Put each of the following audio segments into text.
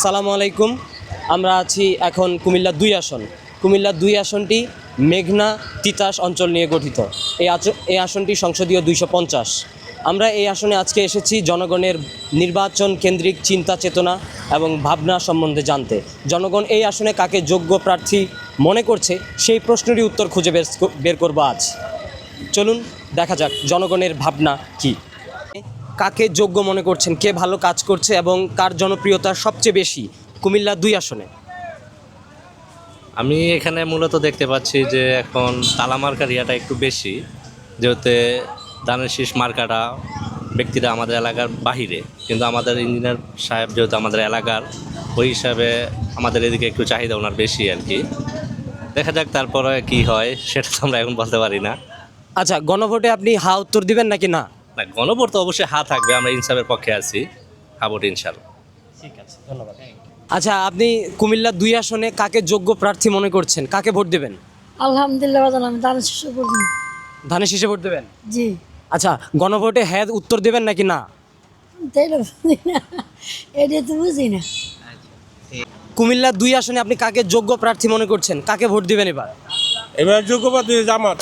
আসসালামু আলাইকুম। আমরা আছি এখন কুমিল্লা 2 আসন। কুমিল্লা 2 আসনটি মেঘনা তিতাস অঞ্চল নিয়ে গঠিত। এই আসনটি সংসদীয় 250। আমরা এই আসনে আজকে এসেছি জনগণের নির্বাচন কেন্দ্রিক চিন্তা চেতনা এবং ভাবনা সম্বন্ধে জানতে। জনগণ এই আসনে কাকে যোগ্য প্রার্থী মনে করছে সেই প্রশ্নেরই উত্তর খুঁজে বের করব আজ। চলুন দেখা যাক জনগণের ভাবনা কি। কাকে যোগ্য মনে করছেন, কে ভালো কাজ করছে এবং কার জনপ্রিয়তা সবচেয়ে বেশি কুমিল্লা 2 আসনে? আমি এখানে মূলত দেখতে পাচ্ছি যে এখন তালা মার্কার ইয়াটা একটু বেশি, যেহেতু ধানের শীষ মার্কাটা ব্যক্তিরা আমাদের এলাকার বাহিরে, কিন্তু আমাদের ইঞ্জিনিয়ার সাহেব যেহেতু আমাদের এলাকার, ওই হিসাবে আমাদের এদিকে একটু চাহিদা ওনার বেশি আর কি। দেখা যাক তারপরে কি হয়, সেটা তো আমরা এখন বলতে পারি না। আচ্ছা, গণভোটে আপনি হা উত্তর দিবেন নাকি না? না, গণভোট তো অবশ্যই হা থাকবে, আমরা ইনসাফের পক্ষে আছি, হা ভোট ইনশাল্লাহ। ঠিক আছে, ধন্যবাদ। আচ্ছা, আপনি কুমিল্লা 2 আসনে কাকে যোগ্য প্রার্থী মনে করছেন, কাকে ভোট দেবেন? আলহামদুলিল্লাহ আমি ধানের শীষে পড়ছি। ধানের শীষে ভোট দেবেন? জি। আচ্ছা, গণভোটে হ্যাঁ উত্তর দেবেন নাকি না? তাইলে বুঝি না, এটা তো বুঝি না। কুমিল্লা 2 আসনে আপনি কাকে যোগ্য প্রার্থী মনে করছেন, কাকে ভোট দিবেন এবার? এবার যোগ্য প্রার্থী জামাত।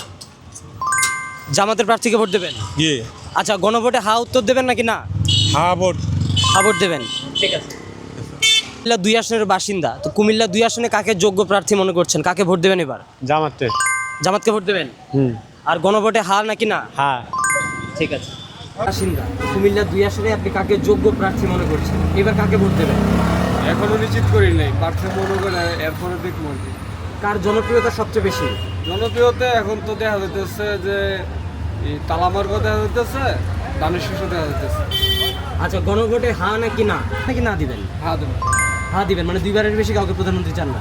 জামাতের প্রার্থীকে ভোট দেবেন? জি। আচ্ছা, গণভোটে হা উত্তর দেবেন নাকি না? হ্যাঁ ভোট। হা ভোট দেবেন, ঠিক আছে। কুমিল্লা 2 আসনের বাসিন্দা, তো কুমিল্লা 2 আসনে কাকে যোগ্য প্রার্থী মনে করছেন, কাকে ভোট দেবেন এবার? জামাতে। জামাতকে ভোট দেবেন? আর গণভোটে হা নাকি না? হ্যাঁ। ঠিক আছে। বাসিন্দা, কুমিল্লা 2 আসনে আপনি কাকে যোগ্য প্রার্থী মনে করছেন, এবার কাকে ভোট দেবেন? এখনো নিশ্চিত করি নাই, প্রার্থী মনে করে এরপরে দেখবো আর কি। কার জনপ্রিয়তা সবচেয়ে বেশি? জনপ্রিয়তা এখন তো দেখা যাইতেছে যে এই তালামার্গ দেখা যাইতেছে, ধানের শীষ দেখা যাইতেছে। আচ্ছা, গণভোটে হা নাকি না, নাকি না দিবেন? হ্যাঁ দেবো। হ্যাঁ দিবেন, মানে 2বারের বেশি কাউকে প্রধানমন্ত্রী চান না?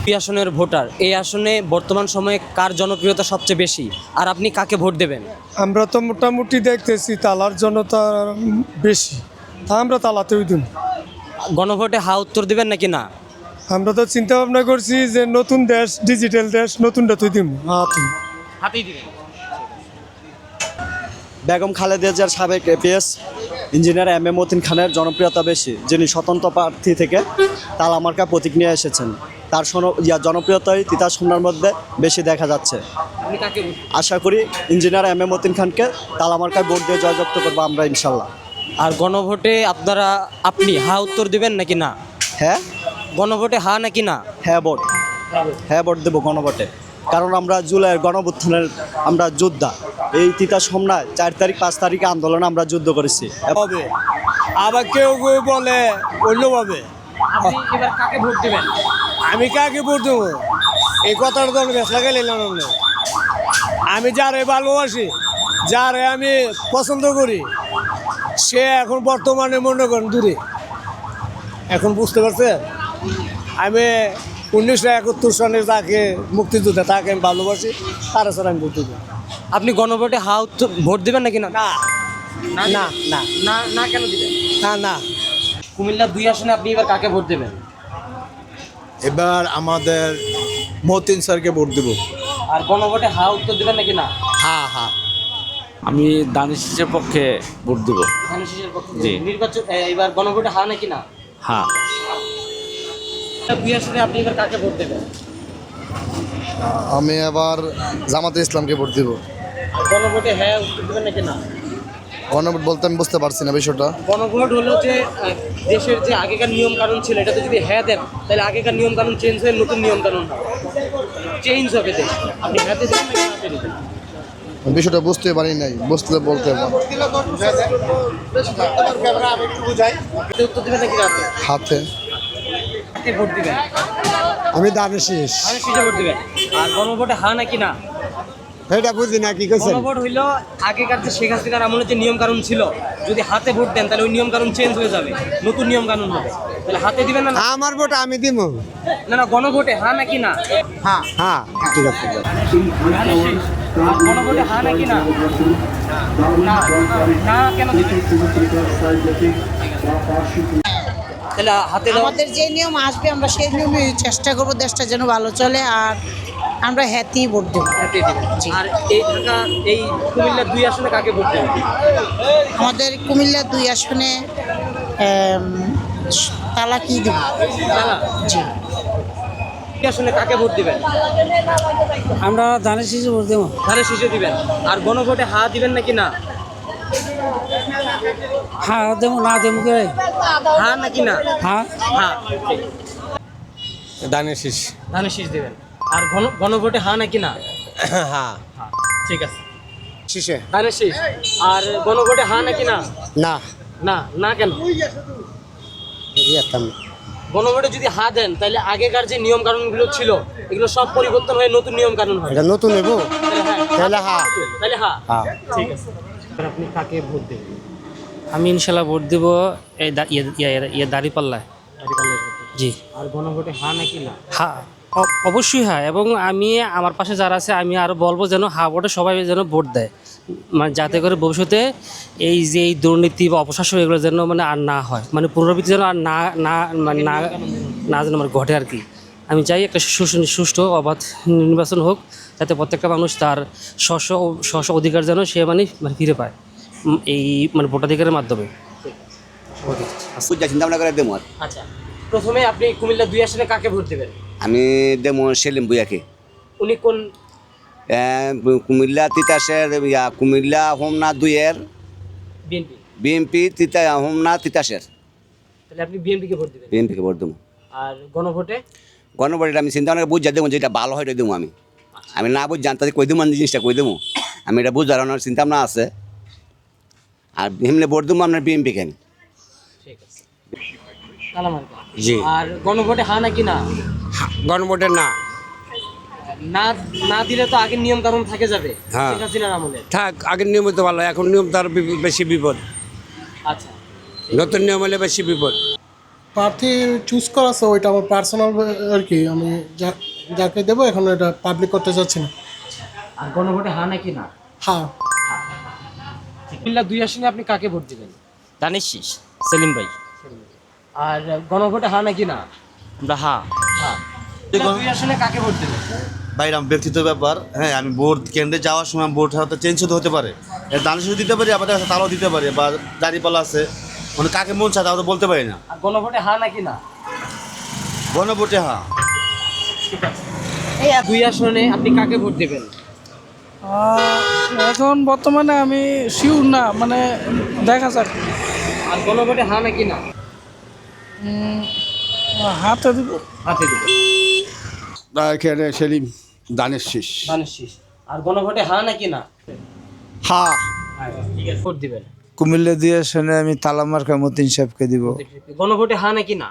2 আসনের ভোটার, এই আসনে বর্তমান সময়ে কার জনপ্রিয়তা সবচেয়ে বেশি আর আপনি কাকে ভোট দেবেন? আমরা তো মোটামুটি দেখতেছি তালার জনতা বেশি, তা আমরা তালাতেই দিন। গণভোটে হা উত্তর দিবেন নাকি না? আমরা তো চিন্তা ভাবনা করছি যে নতুন দেশ, ডিজিটাল দেশ, নতুনটা তুই দিব। হাতেই দিবেন। বেগম খালেদা জিয়ার সাবেক APS engineer M A Matin খানের জনপ্রিয়তা বেশি, যিনি স্বতন্ত্র প্রার্থী থেকে তালামার্কা প্রতীক নিয়ে এসেছেন। তার জনপ্রিয়তাই তিতাস খুলনার মধ্যে বেশি দেখা যাচ্ছে। আপনি কাকে ভোট? আশা করি ইঞ্জিনিয়ার এম এ মতিন খানকে তালামার্কায় ভোট দিয়ে জয়যুক্ত করবো আমরা ইনশাল্লাহ। আর গণভোটে আপনি হা উত্তর দিবেন নাকি না? হ্যাঁ। গণভোটে হা নাকি না? হ্যাঁ ভোট। হ্যাঁ ভোট দেবো গণভোটে, কারণ আমরা জুলাইয়ের গণঅভ্যুত্থানের আমরা যোদ্ধা। এই তিতাস হোমনায় 4 তারিখ 5 তারিখে আন্দোলনে আমরা যুদ্ধ করেছি। হবে, আবার কেউ কেউ বলে অন্যভাবে। আপনি এবার কাকে ভোট দিবেন? আমি কাকে ভোট দেবো এই কথাটা তো আমি ভেসলা গেলাম না। আমি যারে ভালোবাসি, যারে আমি পছন্দ করি, সে এখন বর্তমানে মনে করেন দূরে। এখন বুঝতে পারছেন, আমি 1971 সনে যাকে মুক্তিযোদ্ধা তাকে আমি ভালোবাসি, তার ছাড়া আমি ভোট দেবো। আপনি গণভোটে হা উত্তর ভোট দিবেন নাকি না? না না না না না, কেন দিবেন? না না। কুমিল্লা 2 আসনে আপনি এবার কাকে ভোট দেবেন? এবার আমাদের মতিন স্যারকে ভোট দেব। আর গণভোটে হা উত্তর দিবেন নাকি না? হ্যাঁ হ্যাঁ। আমি ধানের শীষের পক্ষে ভোট দেবো। ধানের শীষের পক্ষে জি। নির্বাচন এবার গণভোটে হা নাকি না? হ্যাঁ। 2 আসনে আপনি এবার কাকে ভোট দেবেন? আমি এবার জামাতে ইসলামকে ভোট দেব। আর গণভোটে হ্যাঁ উত্তর দিবেন নাকি না? গণভোট বলতে আমি বুঝতে পারছি না বিষয়টা। গণভোট হলো যে দেশের যে আগেকার নিয়ম কানুন ছিল, এটাতে যদি হ্যাঁ দেন তাহলে আগেকার নিয়ম কানুন চেঞ্জ হয়ে নতুন নিয়ম কানুন চেঞ্জ হবে দেশ। আপনি হ্যাঁ দিবেন নাকি না দিবেন? বিষয়টা বুঝতে পারি নাই, বুঝতে বলতে পারবো। উত্তর দিবেন নাকি না? হাতে। কাকে ভোট দিবেন? আমি ধানের শীষ। ধানের শীষে ভোট দিবেন। আর গণভোটে হা নাকি না? এটা বুঝি না, কি করছেন? গণভোট হইলো আগেকার যে শেখ হাসিনার আমলে যে নিয়ম কানুন ছিল, যদি হাতে ভোট দেন তাহলে ওই নিয়ম কানুন চেঞ্জ হয়ে যাবে, নতুন নিয়ম কানুন হবে। তাহলে হাতে দিবেন না? আমার ভোট আমি দিব। না না, গণভোটে হা নাকি না? হ্যাঁ হ্যাঁ, ঠিক আছে। আর গণভোটে হা নাকি না? না না, কেন দিবেন? তাহলে হাতে দাও। আমাদের যে নিয়ম আসবে আমরা সেই নিয়মে চেষ্টা করবো দেশটা যেন ভালো চলে, আর আমরা হ্যাঁতেই ভোট দেবো। হাতে দিবেন। আর এই কুমিল্লা 2 আসনে কাকে ভোট দেবেন? আমাদের কুমিল্লা 2 আসনে তালা কি দিব? তালা জি। কি আসলে কাকে ভোট দিবেন? আমরা ধানের শীষে ভোট দেবো। ধানের শীষে দিবেন। আর গণভোটে হা দিবেন নাকি না? হ্যাঁ দেবো, না দেবো কে? হা নাকি না? হ্যাঁ। হা। দানের শীষ। ধানের শীষ দিবেন। আর গণভোটে হা নাকি না? হ্যাঁ হা। ঠিক আছে। শীষে। ধানের শীষ। আর গণভোটে হা নাকি না? না না, না কেন? যেতাম গণভোটে যদি হা দেন তাহলে আগেকার যে নিয়ম কানুনগুলো ছিল এগুলো সব পরিবর্তন হয়ে নতুন নিয়ম কানুন হয়। এটা নতুন নেব তাহলে হা। তাহলে হা। হ্যাঁ। ঠিক আছে। আপনি কাকে ভোট দেবেন? আমি ইনশাল্লাহ ভোট দিব এই দাঁড়িপাল্লায়। জি। আর গণভোটে হা নাকি না? হ্যাঁ, অবশ্যই হ্যাঁ। এবং আমি আমার পাশে যারা আছে আমি আরও বলবো যেন হ্যাঁ ভোটে সবাই যেন ভোট দেয়, মানে যাতে করে ভবিষ্যতে এই যে এই দুর্নীতি বা অপশাসন এগুলো যেন মানে আর না হয়, মানে পুনরাবৃত্তি যেন আর না না মানে না না যেন মানে ঘটে আর কি। আমি চাই একটা সুষ্ঠু অবাধ নির্বাচন হোক, যাতে প্রত্যেকটা মানুষ তার স্ব অধিকার যেন সে মানে ফিরে পায় এই মানে ভোটাধিকারের মাধ্যমে। চিন্তা ভাবনা করে দেবো আর আচ্ছা, প্রথমে আপনি কুমিল্লা 2 আসনে কাকে ভোট দেবেন? আমি দেবো সেলিম ভুইয়াকে। উনি কোন? কুমিল্লা তিতাসের কুমিল্লা হোমনা 2-এর বিএনপি। বিএমপি হোমনা তিতাসের তাহলে আপনি বিএনপি কে ভোট দিবেন। বিএমপিকে ভোট দেবো। আর গণভোটে? গণভোটে আমি চিন্তা ভাবনা বুঝা দেবো, যেটা ভালো হয় দেবো। আমি না বুঝ জানতে কই দেবো, জিনিসটা কই দেবো। আমি এটা বুঝার চিন্তা ভাবনা আছে। আর এমনি ভোট দেবো আপনার বিএমপিকে আমি। ঠিক আছে। কালামার্কা। জি। আর গণভোটে হা নাকি না? গণভোটে না না না দিলে তো আগের নিয়ম কানুন থাকে যাবে। হ্যাঁ। শেখ হাসিনার আমলে। থাক, আগের নিয়ম তো ভালো, এখন নিয়ম তার বেশি বিপদ। আচ্ছা। নতুন নিয়ম হলে বেশি বিপদ। প্রার্থী চুজ করা আছে ওইটা আমার পার্সোনাল আর কি, আমি যাকে দেবো এখন এটা পাবলিক করতে চাচ্ছি না। আর গণভোটে হা নাকি না? হ্যাঁ। কুমিল্লা 2 আসনে আপনি কাকে ভোট দিবেন? ধানের শীষ সেলিম ভাই। আর গণভোটে হা নাকি না? আমরা হ্যাঁ। হ্যাঁ। কুমিল্লা 2 আসনে কাকে ভোট দিবেন? বাইরে আমার ব্যক্তিগত ব্যাপার। হ্যাঁ, আমি ভোট কেন্দ্রে যাওয়ার সময় ভোট হয়তো চেঞ্জ হতে পারে, দানের শীষ দিতে পারি, আবার তারাও দিতে পারি, বা দাঁড়িপাল্লা আছে, মানে কাকে মন চায় তাও তো বলতে পারি না। আর গণভোটে হা নাকি না? গণভোটে হ্যাঁ। ঠিক আছে। এই 2 আসনে আপনি কাকে ভোট দিবেন? এখন বর্তমানে আমি শিওর না, মানে দেখা যাক। আর গণভোটে হা নাকি না? হাতে দিব। হাতে দিবেন। সেলিম দানের শীষ। ধানের শীষ। আর গণভোটে হা নাকি না? হ্যাঁ। ঠিক আছে। ভোট দিবেন। কুমিল্লা 2 আসনে আমি তালামার্কা মতিন সাহেবকে দিব। গণভোটে হা নাকি না?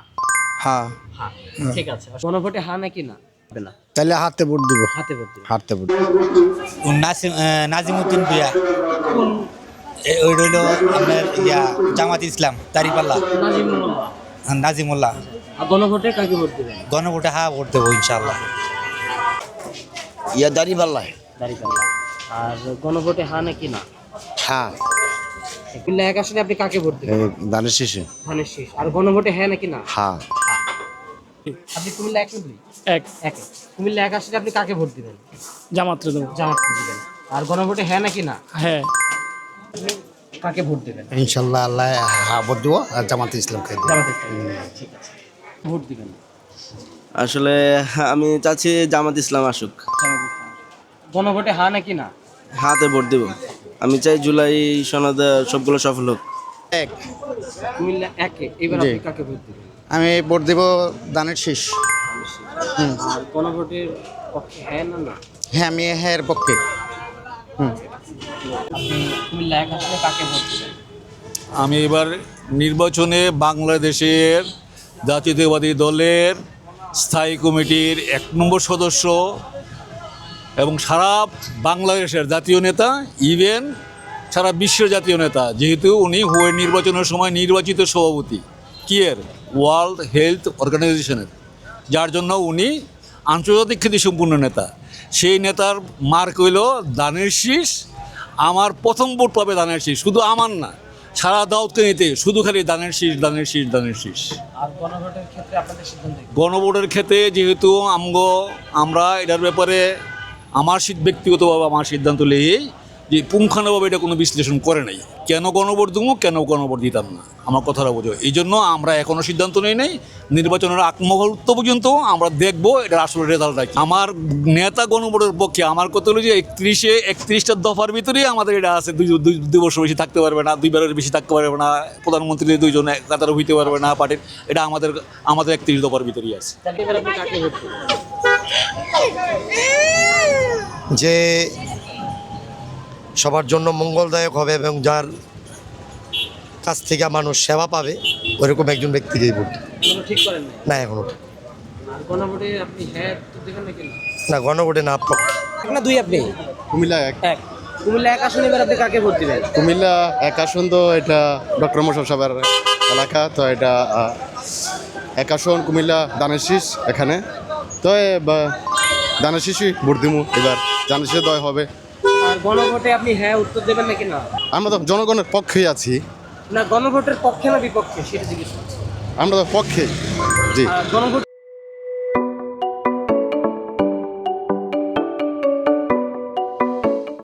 হ্যাঁ। হ্যাঁ। ঠিক আছে। গণভোটে হা নাকি না? না। তাহলে হাতে ভোট দিব। হাতে ভোট দিবেন। হাতে ভোট। নাজিমুদ্দিন ভুইয়া। ওই রইল আপনার জামাত ইসলাম দাঁড়িপাল্লা নাজিমুল্লাহ। নাজিমুল্লাহ। আর গণভোটে কাকে ভোট দিবেন? গণভোটে হ্যাঁ ভোট দেবো ইনশাল্লাহ। দাঁড়িপাল্লায়। দাঁড়িপাল্লা। আর গণভোটে হা নাকি না? হ্যাঁ। কুমিল্লা 1 আসনে আপনি কাকে ভোট দিবেন? দানের শীষে। ধানের শীষ। আর গণভোটে হ্যাঁ নাকি না? হ্যাঁ। আপনি কুমিল্লা 1 দুই? এক। কুমিল্লা 1 আসনে আপনি কাকে ভোট দিবেন? জামাত্রে দেবো। জামাত দিবেন। আর গণভোটে হ্যাঁ নাকি না? হ্যাঁ। কাকে ভোট দিবেন? ইনশাল্লাহ আল্লাহ ভোট দেবো আর জামাত ইসলামকে দেবো। জামাত ইসলাম। ঠিক আছে। ভোট দিবেন। আসলে আমি চাচ্ছি জামাত ইসলাম আসুক। জামাত ইসলাম। গণভোটে হা নাকি না? হাতে ভোট দেব। আমি চাই জুলাই সনদে সবগুলো সফল হোক। কুমিল্লা 1 এবার আপনি কাকে ভোট দিবেন? আমি ভোট দেব দানের শীষ। আর গণভোটের পক্ষে হ্যাঁ না না? হ্যাঁ, আমি হ্যাঁ এর পক্ষে। আপনি কুমিল্লা 1 আসনে কাকে ভোট দিবেন? আমি এবার নির্বাচনে বাংলাদেশের জাতীয়তাবাদী দলের স্থায়ী কমিটির 1 নম্বর সদস্য এবং সারা বাংলাদেশের জাতীয় নেতা, ইভেন সারা বিশ্বের জাতীয় নেতা, যেহেতু উনি নির্বাচনের সময় নির্বাচিত সভাপতি কিয়ের ওয়ার্ল্ড হেলথ অর্গানাইজেশনের, যার জন্য উনি আন্তর্জাতিক খ্যাতিসম্পন্ন নেতা। সেই নেতার মার্ক হইল দানের শীষ। আমার প্রথম ভোট পাবে দানের শীষ, শুধু আমার না, সারা দাউদকে নিতে শুধু খালি দানের শীষ, দানের শীষ, দানের শীষ। আর গণভোটের ক্ষেত্রে আপনাদের সিদ্ধান্ত কি? গণভোটের ক্ষেত্রে যেহেতু আমরা এটার ব্যাপারে ব্যক্তিগতভাবে আমার সিদ্ধান্ত নিয়েই যে পুঙ্খানুভাবে এটা কোনো বিশ্লেষণ করে নাই। কেন গণভোট দেবো কেন গণভোট দিতাম না, আমার কথাটা বোঝো। এই জন্য আমরা এখনও সিদ্ধান্ত নেই নাই। নির্বাচনের আগ মুহূর্ত পর্যন্ত আমরা দেখবো এটা আসলে রেজাল্ট। আমার নেতা গণভোটের পক্ষে আমার কথা হলো যে 31টা দফার ভিতরেই আমাদের এটা আছে, দুই বছর বেশি থাকতে পারবে না, 2 বারের বেশি থাকতে পারবে না, প্রধানমন্ত্রী 2 জন কাতারে হইতে পারবে না পার্টির, এটা আমাদের 31 দফার ভিতরেই আছে। যে সবার জন্য মঙ্গলদায়ক হবে এবং যার কাছ থেকে মানুষ সেবা পাবে ওইরকম একজন ব্যক্তিকেই ভোট ঠিক করেন না এখনো। আর গণভোটে আপনি হ্যাঁ দেবেন নাকি না, গণভোটে না পক্ষে। এক না দুই আপনি? কুমিল্লা এক। কুমিল্লা 1 আসনে এবার আপনি কাকে ভোট দিবেন? কুমিল্লা 1 আসন তো এটা ডক্টর মোশাররফ সাহেবের এলাকা, তো এটা 1 আসন কুমিল্লা দানের শীষ এখানে, তো দানের শীষই ভোট দিব এবার, দানের শীষ দয় হবে। আর গণভোটে আপনি হ্যাঁ উত্তর দেবেন নাকি না? আমরা তো জনগণের পক্ষেই আছি। না, গণভোটের পক্ষে না বিপক্ষে সেটা জিজ্ঞেস করছি। আমরা তো পক্ষে। জি। গণভোট